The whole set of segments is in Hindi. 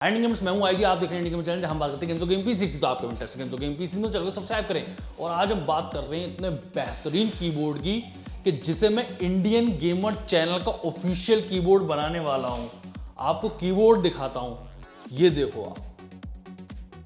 एंड गेम्स मैं हूं आईजी, आप देख रहे हैं इंडियन गेम चैनल जहां हम बात करते हैं गेम्स ऑफ गेम पीसी की। तो आपके interest games of game PC में चलो सब्सक्राइब करें। और आज हम बात कर रहे हैं इतने बेहतरीन कीबोर्ड की कि जिसे मैं इंडियन गेमर चैनल का ऑफिशियल कीबोर्ड बनाने वाला हूं। आपको कीबोर्ड दिखाता हूं, ये देखो आप।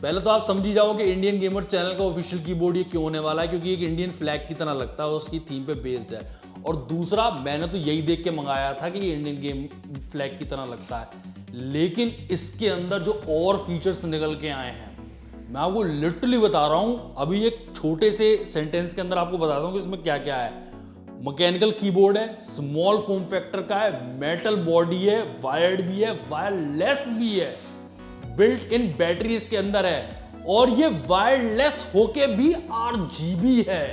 पहले तो आप समझ ही जाओ कि इंडियन गेमर चैनल का ऑफिशियल कीबोर्ड ये क्यों होने वाला है, क्योंकि एक इंडियन फ्लैग की तरह लगता है और उसकी थीम पे बेस्ड है। और दूसरा, मैंने तो यही देख के मंगाया था कि ये इंडियन गेम फ्लैग की तरह लगता है, लेकिन इसके अंदर जो और फीचर्स निकल के आए हैं मैं आपको लिटरली बता रहा हूं। अभी एक छोटे से सेंटेंस के अंदर आपको बता दूं कि इसमें क्या क्या है। मैकेनिकल कीबोर्ड है, स्मॉल फॉर्म फैक्टर का है, मेटल बॉडी है, वायर्ड भी है, वायरलेस भी है, बिल्ट इन बैटरी इसके अंदर है, और ये वायरलेस होके भी RGB है।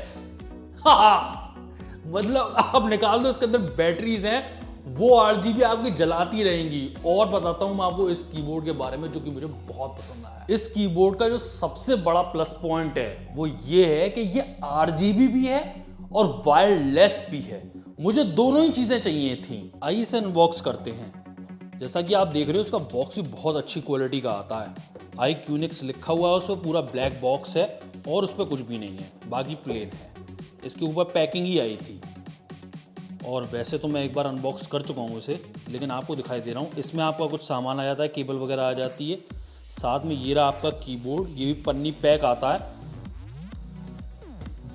मतलब आप निकाल दो, इसके अंदर बैटरीज हैं, वो RGB आपकी जलाती रहेंगी। और बताता हूं मैं आपको इस कीबोर्ड के बारे में जो कि मुझे बहुत पसंद आया। इस कीबोर्ड का जो सबसे बड़ा प्लस पॉइंट है वो ये है कि ये RGB भी है और वायरलेस भी है। मुझे दोनों ही चीजें चाहिए थी। आइए इसे अनबॉक्स करते हैं। जैसा कि आप देख रहे हो, उसका बॉक्स भी बहुत अच्छी क्वालिटी का आता है। iQnix लिखा हुआ है, उस पर पूरा ब्लैक बॉक्स है और उस पर कुछ भी नहीं है, बाकी प्लेन है। इसके ऊपर पैकिंग ही आई थी। और वैसे तो मैं एक बार अनबॉक्स कर चुका हूँ इसे, लेकिन आपको दिखाई दे रहा हूँ। इसमें आपका कुछ सामान आ जाता है, केबल वगैरह आ जाती है। साथ में ये रहा आपका कीबोर्ड, ये भी पन्नी पैक आता है।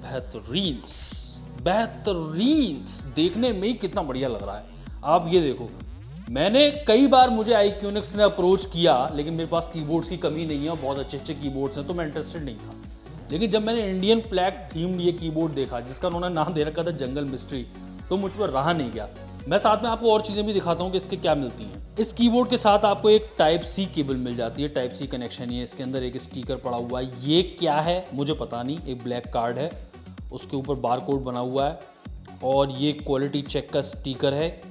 बेहतरीन बेहतरीन, देखने में ही कितना बढ़िया लग रहा है। आप ये देखो, मैंने कई बार मुझे iQnix ने अप्रोच किया, लेकिन मेरे पास कीबोर्ड्स की कमी नहीं है और बहुत अच्छे अच्छे कीबोर्ड्स हैं, तो मैं इंटरेस्टेड नहीं था। लेकिन जब मैंने इंडियन फ्लैग थीम्ड ये कीबोर्ड देखा, जिसका उन्होंने नाम दे रखा था जंगल मिस्ट्री, तो मुझ पर रहा नहीं गया। मैं साथ में आपको और चीज़ें भी दिखाता हूँ कि इसके क्या मिलती हैं। इस कीबोर्ड के साथ आपको एक Type-C केबल मिल जाती है, Type-C कनेक्शन। ये इसके अंदर एक स्टिकर पड़ा हुआ है, ये क्या है मुझे पता नहीं। एक ब्लैक कार्ड है, उसके ऊपर बारकोड बना हुआ है, और ये क्वालिटी चेक का स्टिकर है।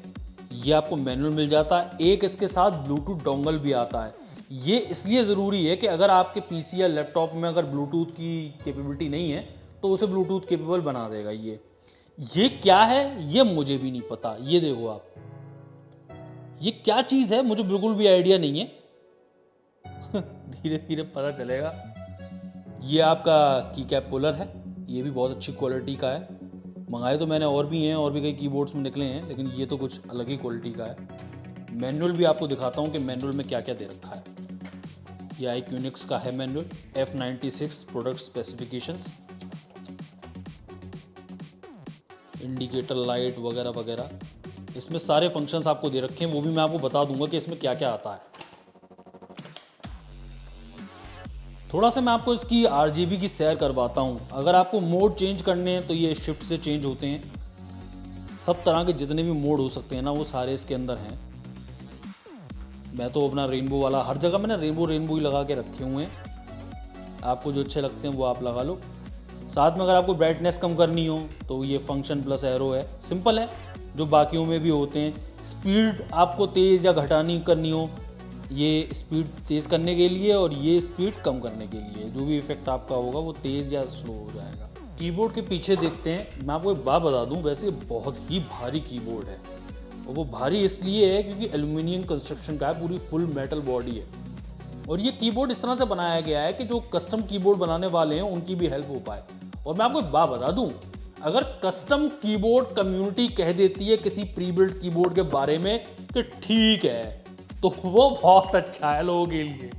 ये आपको मैनुअल मिल जाता है। एक इसके साथ ब्लूटूथ डोंगल भी आता है। ये इसलिए ज़रूरी है कि अगर आपके PC या लैपटॉप में अगर ब्लूटूथ की कैपेबिलिटी नहीं है तो उसे ब्लूटूथ केपेबल बना देगा। ये क्या है ये मुझे भी नहीं पता। ये देखो आप, ये क्या चीज़ है मुझे बिल्कुल भी आइडिया नहीं है। धीरे धीरे पता चलेगा। ये आपका की कैप पुलर है, ये भी बहुत अच्छी क्वालिटी का है। मंगाए तो मैंने और भी हैं, और भी कई कीबोर्ड्स में निकले हैं, लेकिन ये तो कुछ अलग ही क्वालिटी का है। मैनुअल भी आपको दिखाता हूँ कि मैनुअल में क्या क्या दे रखा है। ये iQnix का है manual, F96 product specifications, indicator light वगैरह वगैरह। इसमें सारे फंक्शंस आपको दे रखे हैं, वो भी मैं आपको बता दूंगा कि इसमें क्या क्या आता है। थोड़ा सा मैं आपको इसकी RGB की सैर करवाता हूँ। अगर आपको मोड चेंज करने हैं तो ये शिफ्ट से चेंज होते हैं। सब तरह के जितने भी मोड हो सकते हैं ना, वो सारे इसके अंदर हैं। मैं तो अपना रेनबो वाला, हर जगह मैंने रेनबो ही लगा के रखे हुए हैं। आपको जो अच्छे लगते हैं वो आप लगा लो। साथ में अगर आपको ब्राइटनेस कम करनी हो तो ये फंक्शन प्लस एरो है, सिंपल है, जो बाकियों में भी होते हैं। स्पीड आपको तेज़ या घटानी करनी हो, ये स्पीड तेज़ करने के लिए, और ये स्पीड कम करने के लिए। जो भी इफेक्ट आपका होगा वो तेज़ या स्लो हो जाएगा। कीबोर्ड के पीछे देखते हैं। मैं आपको एक बात बता दूं, वैसे बहुत ही भारी कीबोर्ड है, और वो भारी इसलिए है क्योंकि एल्यूमिनियम कंस्ट्रक्शन का है, पूरी फुल मेटल बॉडी है। और ये कीबोर्ड इस तरह से बनाया गया है कि जो कस्टम कीबोर्ड बनाने वाले हैं उनकी भी हेल्प हो पाए। और मैं आपको एक बात बता दूं, अगर कस्टम कीबोर्ड कम्युनिटी कह देती है किसी प्री बिल्ट कीबोर्ड के बारे में कि ठीक है, तो वो बहुत अच्छा है लोगों के लिए।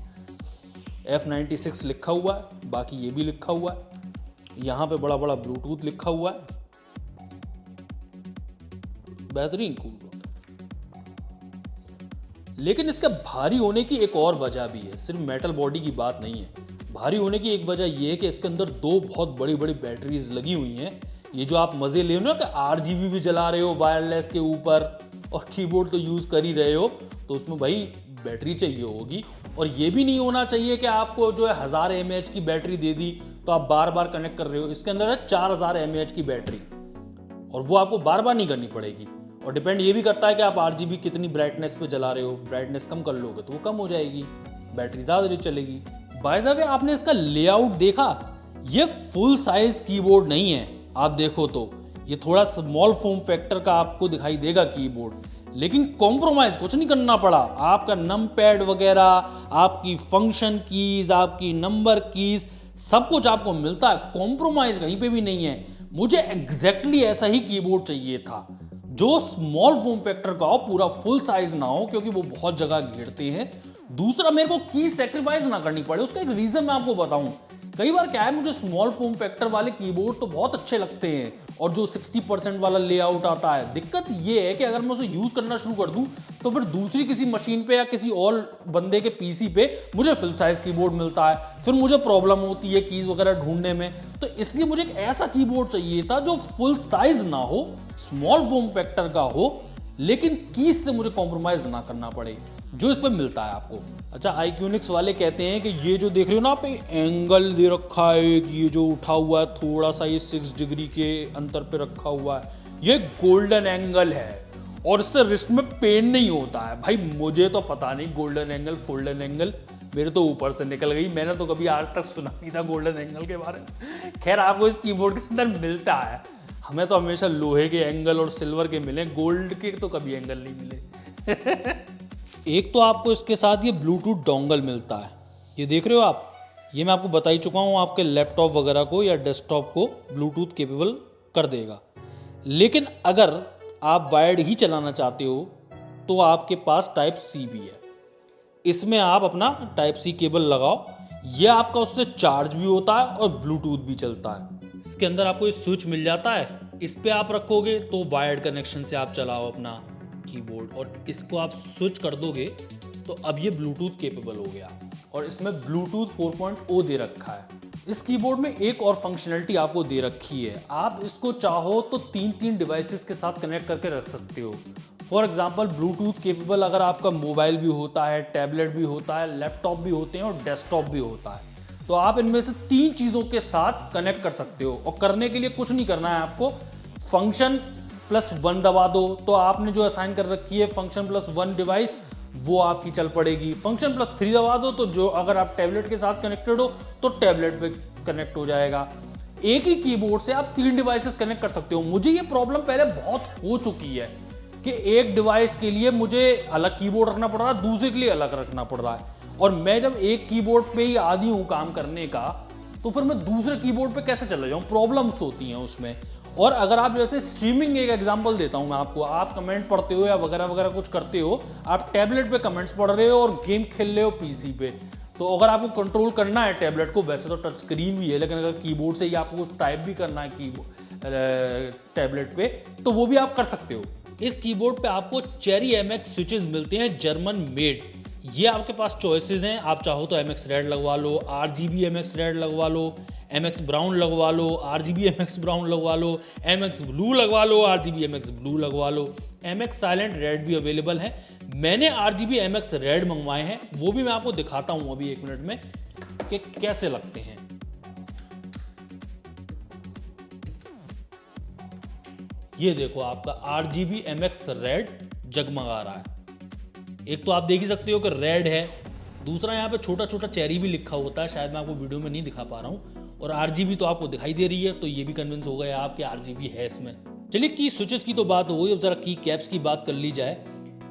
F96 लिखा हुआ है, बाकी ये भी लिखा हुआ है। यहाँ पे बड़ा बड़ा ब्लूटूथ लिखा हुआ है। बेहतरीन कीबोर्ड। लेकिन इसका भारी होने की एक और वजह भी है, सिर्फ मेटल बॉडी की बात नहीं है। भारी होने की एक वजह यह है कि इसके अंदर दो बहुत बड़ी बड़ी बैटरीज लगी हुई हैं। ये जो आप मजे ले रहे हो ना कि RGB भी जला रहे हो वायरलेस के ऊपर, और कीबोर्ड तो यूज कर ही रहे हो, तो उसमें भाई बैटरी चाहिए होगी। और ये भी नहीं होना चाहिए कि आपको जो है 1000 mAh की बैटरी दे दी तो आप बार बार कनेक्ट कर रहे हो। इसके अंदर है 4000 mAh की बैटरी, और वो आपको बार बार नहीं करनी पड़ेगी। और डिपेंड ये भी करता है कि आप RGB कितनी ब्राइटनेस पे जला रहे हो। ब्राइटनेस कम कर लोगे तो वो कम हो जाएगी, बैटरी ज़्यादा देर चलेगी। बाय द वे, आपने इसका लेआउट देखा? ये फुल साइज कीबोर्ड नहीं है। आप देखो तो ये थोड़ा स्मॉल फॉर्म फैक्टर का आपको दिखाई देगा कीबोर्ड, लेकिन कॉम्प्रोमाइज कुछ नहीं करना पड़ा। आपका नम पैड वगैरह, आपकी फंक्शन कीज, आपकी नंबर कीज, सब कुछ आपको मिलता है, कॉम्प्रोमाइज कहीं पे भी नहीं है। मुझे एग्जैक्टली ऐसा ही कीबोर्ड चाहिए था जो स्मॉल फॉर्म फैक्टर का हो, पूरा फुल साइज ना हो क्योंकि वो बहुत जगह घेरते हैं। दूसरा, मेरे को की सेक्रीफाइस ना करनी पड़े। उसका एक रीजन मैं आपको बताऊं। कई बार क्या है, मुझे स्मॉल फॉर्म फैक्टर वाले कीबोर्ड तो बहुत अच्छे लगते हैं और जो 60% वाला लेआउट आता है, दिक्कत ये है कि अगर मैं उसे यूज करना शुरू कर दूं तो फिर दूसरी किसी मशीन पे या किसी और बंदे के पीसी पे मुझे फुल साइज कीबोर्ड मिलता है, फिर मुझे प्रॉब्लम होती है कीज वगैरह ढूंढने में। तो इसलिए मुझे एक ऐसा कीबोर्ड चाहिए था जो फुल साइज ना हो, स्मॉल फॉर्म फैक्टर का हो, लेकिन कीज से मुझे कॉम्प्रोमाइज ना करना पड़े, जो इस पर मिलता है आपको। अच्छा, आईक्यूनिक्स वाले कहते हैं कि ये जो देख रहे हो ना आप, एंगल दे रखा है, ये जो उठा हुआ है थोड़ा सा, ये 6 डिग्री के अंतर पे रखा हुआ है, ये गोल्डन एंगल है और इससे रिस्ट में पेन नहीं होता है। भाई मुझे तो पता नहीं गोल्डन एंगल फोल्डन एंगल, मेरे तो ऊपर से निकल गई, मैंने तो कभी आज तक सुना नहीं था गोल्डन एंगल के बारे में। खैर, आपको इस कीबोर्ड के अंदर मिलता है, हमें तो हमेशा लोहे के एंगल और सिल्वर के मिले, गोल्ड के तो कभी एंगल नहीं मिले। एक तो आपको इसके साथ ये ब्लूटूथ डोंगल मिलता है, ये देख रहे हो आप, ये मैं आपको बता ही चुका हूँ, आपके लैपटॉप वगैरह को या डेस्कटॉप को ब्लूटूथ केपेबल कर देगा। लेकिन अगर आप वायर्ड ही चलाना चाहते हो तो आपके पास टाइप सी भी है, इसमें आप अपना टाइप सी केबल लगाओ, ये आपका उससे चार्ज भी होता है और ब्लूटूथ भी चलता है। इसके अंदर आपको ये स्विच मिल जाता है, इस पे आप रखोगे तो वायर्ड कनेक्शन से आप चलाओ अपना कीबोर्ड, और इसको आप स्विच कर दोगे तो अब ये ब्लूटूथ केपेबल हो गया और इसमें ब्लूटूथ 4.0 दे रखा है। इस कीबोर्ड में एक और फंक्शनलिटी आपको दे रखी है, आप इसको चाहो तो 3 डिवाइसेस के साथ कनेक्ट करके रख सकते हो। फॉर एग्जांपल, ब्लूटूथ केपेबल अगर आपका मोबाइल भी होता है, टैबलेट भी होता है, लैपटॉप भी होते हैं और डेस्कटॉप भी होता है, तो आप इनमें से 3 चीज़ों के साथ कनेक्ट कर सकते हो। और करने के लिए कुछ नहीं करना है आपको, फंक्शन +1 दबा दो तो आपने जो असाइन कर रखी है फंक्शन +1 डिवाइस, वो आपकी चल पड़ेगी। फंक्शन +3 दबा दो तो जो अगर आप टैबलेट के साथ कनेक्टेड हो तो टैबलेट पे कनेक्ट हो जाएगा। एक ही कीबोर्ड से आप 3 डिवाइसेस कनेक्ट कर सकते हो। मुझे ये प्रॉब्लम पहले बहुत हो चुकी है कि एक डिवाइस के लिए मुझे अलग कीबोर्ड रखना पड़ रहा है, दूसरे के लिए अलग रखना पड़ रहा है, और मैं जब एक कीबोर्ड पे ही आदी हूँ काम करने का, तो फिर मैं दूसरे कीबोर्ड पे कैसे चला जाऊँ, प्रॉब्लम्स होती हैं उसमें। और अगर आप जैसे स्ट्रीमिंग, एक एग्जांपल देता हूं मैं आपको, आप कमेंट पढ़ते हो या वगैरह वगैरह कुछ करते हो, आप टैबलेट पे कमेंट्स पढ़ रहे हो और गेम खेल रहे हो पीसी पे, तो अगर आपको कंट्रोल करना है टैबलेट को, वैसे तो टच स्क्रीन भी है, लेकिन अगर कीबोर्ड से ही आपको कुछ टाइप भी करना है टैबलेट पे, तो वो भी आप कर सकते हो। इस कीबोर्ड पे आपको चेरी MX स्विचेस मिलते हैं, जर्मन मेड। ये आपके पास चॉइसेस हैं, आप चाहो तो MX रेड लगवा लो, RGB MX रेड लगवा लो, MX ब्राउन लगवा लो, RGB MX ब्राउन लगवा लो, MX ब्लू लगवा लो, RGB MX ब्लू लगवा लो। MX साइलेंट रेड भी अवेलेबल है। मैंने RGB MX रेड मंगवाए हैं, वो भी मैं आपको दिखाता हूं अभी 1 मिनट में कि कैसे लगते हैं। ये देखो, आपका RGB MX रेड जगमगा रहा है। एक तो आप देख ही सकते हो कि रेड है, दूसरा यहाँ पे छोटा छोटा चेरी भी लिखा होता है, शायद मैं आपको वीडियो में नहीं दिखा पा रहा हूँ, और RGB तो आपको दिखाई दे रही है, तो ये भी कन्विंस हो गए आप कि RGB है इसमें। चलिए, की स्विचेस की तो बात हो गई, अब जरा की कैप्स की बात कर ली जाए।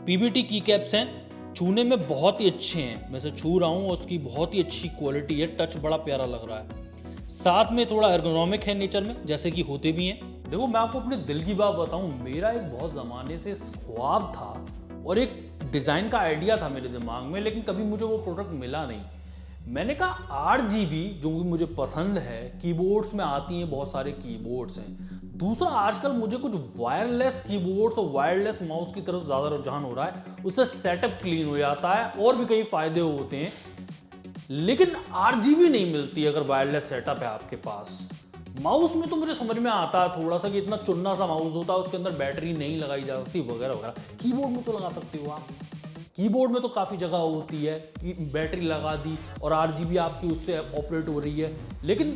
PBT की कैप्स हैं, छूने में बहुत ही अच्छे हैं, मैं से छू रहा हूँ, उसकी बहुत ही अच्छी क्वालिटी है, टच बड़ा प्यारा लग रहा है, साथ में थोड़ा एर्गोनॉमिक है नेचर में, जैसे कि होते भी हैं। देखो, मैं आपको अपने दिल की बात बताऊं, मेरा एक बहुत ज़माने से ख्वाब था और एक डिज़ाइन का आइडिया था मेरे दिमाग में, लेकिन कभी मुझे वो प्रोडक्ट मिला नहीं। मैंने कहा RGB जो कि मुझे पसंद है, कीबोर्ड्स में आती हैं, बहुत सारे कीबोर्ड्स हैं। दूसरा, आजकल मुझे कुछ वायरलेस कीबोर्ड्स और वायरलेस माउस की तरफ ज़्यादा रुझान हो रहा है, उससे सेटअप क्लीन हो जाता है और भी कई फायदे होते हैं, लेकिन RGB नहीं मिलती अगर वायरलेस सेटअप है आपके पास। माउस में तो मुझे समझ में आता है थोड़ा सा कि इतना चुन्ना सा माउस होता है, उसके अंदर बैटरी नहीं लगाई जा सकती वगैरह वगैरह। कीबोर्ड में तो लगा सकते हो आप, कीबोर्ड में तो काफ़ी जगह होती है कि बैटरी लगा दी और RGB आपकी उससे ऑपरेट हो रही है। लेकिन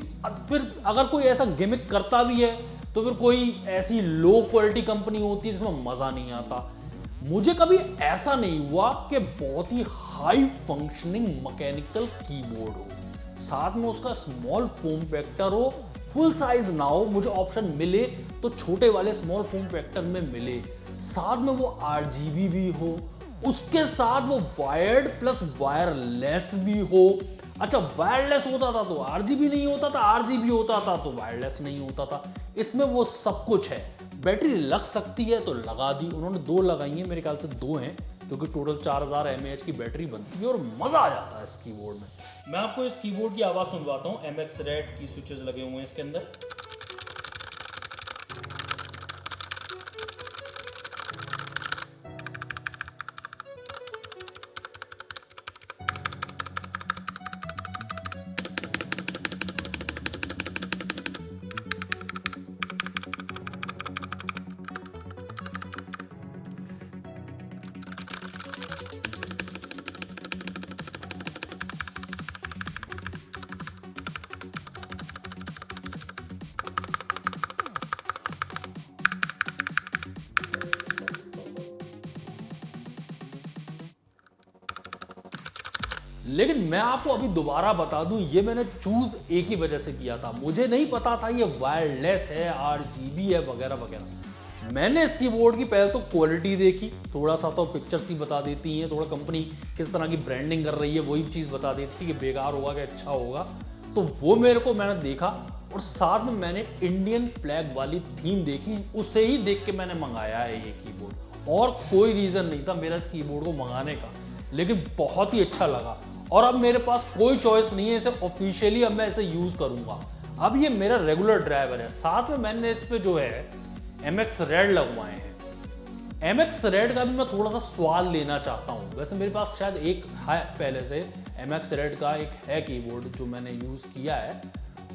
फिर अगर कोई ऐसा गिमिक करता भी है तो फिर कोई ऐसी लो क्वालिटी कंपनी होती है जिसमें मज़ा नहीं आता। मुझे कभी ऐसा नहीं हुआ कि बहुत ही हाई फंक्शनिंग मैकेनिकल कीबोर्ड हो, साथ में उसका स्मॉल फॉर्म फैक्टर हो, फुल साइज ना हो। मुझे ऑप्शन मिले तो छोटे वाले स्मॉल फॉर्म फैक्टर में मिले, साथ में वो RGB भी हो, उसके साथ वो वायर्ड प्लस वायरलेस भी हो। अच्छा, वायरलेस होता था तो RGB नहीं होता था, RGB होता था तो वायरलेस नहीं होता था। इसमें वो सब कुछ है। बैटरी लग सकती है तो लगा दी, उन्होंने 2 लगाई है, मेरे ख्याल से 2 हैं, जो कि टोटल 4000 mAh की बैटरी बनती है और मजा आ जाता है इस कीबोर्ड में। मैं आपको इस कीबोर्ड की आवाज़ सुनवाता हूँ। MX Red की स्विचेस लगे हुए हैं इसके अंदर। लेकिन मैं आपको अभी दोबारा बता दूं, ये मैंने चूज एक ही वजह से किया था। मुझे नहीं पता था ये वायरलेस है, RGB है वगैरह वगैरह। मैंने इस कीबोर्ड की पहले तो क्वालिटी देखी, थोड़ा सा तो पिक्चर्स ही बता देती हैं, थोड़ा कंपनी किस तरह की ब्रांडिंग कर रही है वही चीज़ बता देती है कि बेकार होगा कि अच्छा होगा। तो वो मैंने देखा और साथ में मैंने इंडियन फ्लैग वाली थीम देखी, उसे ही देख के मैंने मंगाया है ये कीबोर्ड। और कोई रीज़न नहीं था मेरा इस कीबोर्ड को मंगाने का, लेकिन बहुत ही अच्छा लगा। और अब मेरे पास कोई चॉइस नहीं है, इसे ऑफिशियली अब मैं इसे यूज़ करूंगा। अब ये मेरा रेगुलर ड्राइवर है। साथ में मैंने इस पे जो है MX Red लगवाए हैं। MX Red का भी मैं थोड़ा सा स्वाद लेना चाहता हूँ। वैसे मेरे पास शायद एक है पहले से, MX Red का एक है कीबोर्ड जो मैंने यूज़ किया है।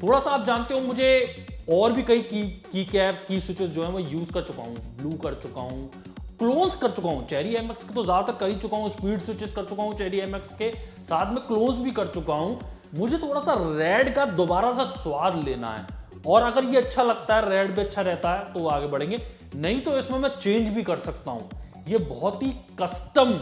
थोड़ा सा आप जानते हो, मुझे और भी कई की कैप की स्विचेस जो है मैं यूज़ कर चुका हूँ। ब्लू कर चुका हूँ, क्लोन्स कर चुका हूँ, चेरी MX के तो ज़्यादातर कर ही चुका हूँ, स्पीड स्विचेस कर चुका हूँ चेरी MX के, साथ में क्लोन्स भी कर चुका हूँ। मुझे थोड़ा सा रेड का दोबारा सा स्वाद लेना है, और अगर ये अच्छा लगता है, रेड भी अच्छा रहता है तो आगे बढ़ेंगे, नहीं तो इसमें मैं चेंज भी कर सकता हूँ। ये बहुत ही कस्टम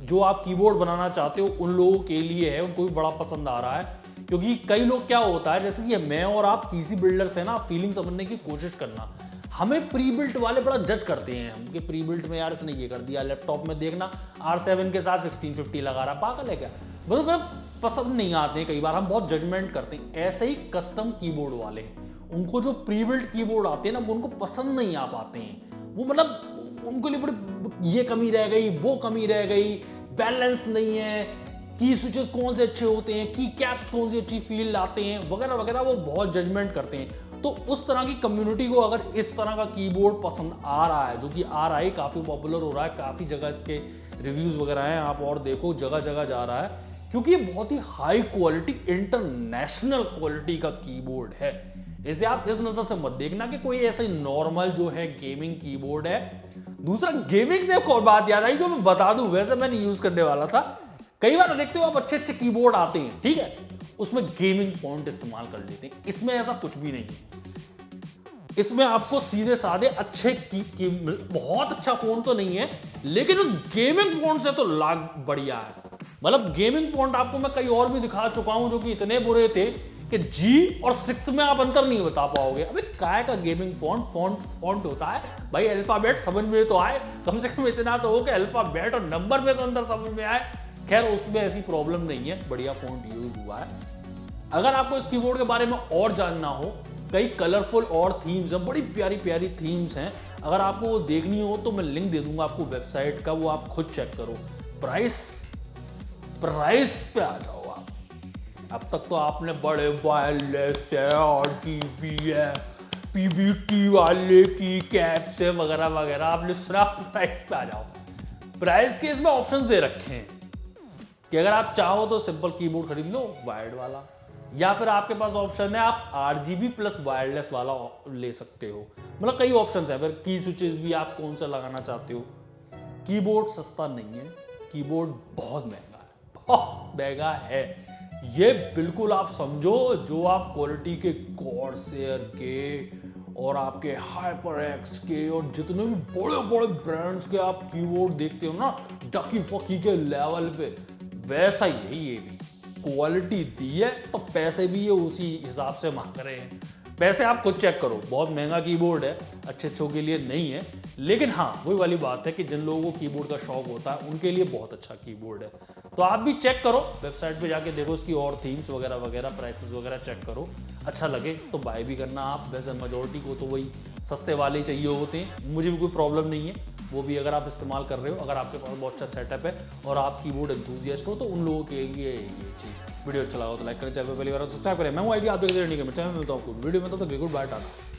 जो आप कीबोर्ड बनाना चाहते हो उन लोगों के लिए है, उनको भी बड़ा पसंद आ रहा है। क्योंकि कई लोग क्या होता है, जैसे कि मैं और आप PC बिल्डर्स है ना, फीलिंग समझने की कोशिश करना, हमें प्री बिल्ट वाले बड़ा जज करते हैं हम कि प्री बिल्ट में यार इसने ये कर दिया, लैपटॉप में देखना R7 के साथ 1650 लगा रहा, पागल है क्या। मतलब पसंद नहीं आते हैं, कई बार हम बहुत जजमेंट करते हैं। ऐसे ही कस्टम कीबोर्ड वाले हैं, उनको जो प्री बिल्ट कीबोर्ड आते हैं ना, वो उनको पसंद नहीं आ पाते हैं। वो मतलब उनके लिए बड़ी ये कमी रह गई, वो कमी रह गई, बैलेंस नहीं है, की स्विचेस कौन से अच्छे होते हैं, की कैप्स कौन सी अच्छी फील लाते हैं वगैरह वगैरह, वो बहुत जजमेंट करते हैं। तो उस तरह की कम्युनिटी को अगर इस तरह का कीबोर्ड पसंद आ रहा है, जो कि आ रहा है, काफ़ी पॉपुलर हो रहा है, काफ़ी जगह इसके रिव्यूज़ वगैरह हैं, आप और देखो जगह जगह जा रहा है, क्योंकि ये बहुत ही हाई क्वालिटी, इंटरनेशनल क्वालिटी का कीबोर्ड है। इसे आप इस नज़र से मत देखना कि कोई ऐसे नॉर्मल जो है गेमिंग कीबोर्ड है। दूसरा, गेमिंग से एक और बात याद आई जो मैं बता दूं, वैसे मैंने यूज़ करने वाला था। कई बार देखते हो आप अच्छे अच्छे कीबोर्ड आते हैं, ठीक है, उसमें गेमिंग फॉन्ट इस्तेमाल कर लेते हैं। इसमें ऐसा कुछ भी नहीं है। इसमें आपको सीधे साधे अच्छे की बहुत अच्छा फॉन्ट तो नहीं है, लेकिन उस गेमिंग फॉन्ट से तो लाख बढ़िया है। मतलब गेमिंग फॉन्ट आपको मैं कई और भी दिखा चुका हूं जो कि इतने बुरे थे कि G और 6 में आप अंतर नहीं बता पाओगे। अबे काय का गेमिंग फॉन्ट होता है भाई, अल्फाबेट समझ में तो आए, कम से कम इतना तो हो कि अल्फाबेट और नंबर में तो अंदर समझ में आए। खैर, उसमें ऐसी प्रॉब्लम नहीं है, बढ़िया फॉन्ट यूज हुआ है। अगर आपको इस कीबोर्ड के बारे में और जानना हो, कई कलरफुल और थीम्स हैं, बड़ी प्यारी प्यारी थीम्स हैं, अगर आपको वो देखनी हो तो मैं लिंक दे दूंगा आपको वेबसाइट का, वो आप खुद चेक करो। प्राइस पे आ जाओ आप। अब तक तो आपने बड़े वायरलेस है, RGB है, PBT वाले की कैप्स है वगैरह वगैरह, आपने सुना। प्राइस पे आ जाओ। प्राइस के इसमें ऑप्शंस दे रखे हैं कि अगर आप चाहो तो सिंपल कीबोर्ड खरीद लो वायर्ड वाला, या फिर आपके पास ऑप्शन है आप RGB प्लस वायरलेस वाला ले सकते हो। मतलब कई ऑप्शंस है। फिर की स्विचेस भी आप कौन सा लगाना चाहते हो। कीबोर्ड सस्ता नहीं है, कीबोर्ड बहुत महंगा है, बहुत महंगा है। ये बिल्कुल आप समझो, जो आप क्वालिटी के कॉर्सेयर के और आपके HyperX के और जितने भी बड़े बड़े ब्रांड्स के आप कीबोर्ड देखते हो ना, डकी फकी के लेवल पे, वैसा ही है ये भी। क्वालिटी दी है तो पैसे भी ये उसी हिसाब से मांग रहे हैं। पैसे आप खुद चेक करो, बहुत महंगा कीबोर्ड है, अच्छे अच्छों के लिए नहीं है। लेकिन हाँ, वही वाली बात है कि जिन लोगों को कीबोर्ड का शौक होता है उनके लिए बहुत अच्छा कीबोर्ड है। तो आप भी चेक करो, वेबसाइट पे जाके देखो इसकी और थीम्स वगैरह वगैरह, प्राइसेस वगैरह चेक करो, अच्छा लगे तो बाय भी करना आप। वैसे मेजोरिटी को तो वही सस्ते वाले ही चाहिए होते हैं, मुझे भी कोई प्रॉब्लम नहीं है, वो भी अगर आप इस्तेमाल कर रहे हो, अगर आपके पास बहुत अच्छा सेटअप है और आप कीबोर्ड एंथुसियास्ट हो तो उन लोगों के लिए ये चीज़। वीडियो अच्छा लगा तो लाइक करें, चैनल पर पहली बार सब्सक्राइब करें। मैं हूं आईजी, आप देख रहे हैं चैनल में मिलता हूं वीडियो में, तब तक गुड बाय, टाटा।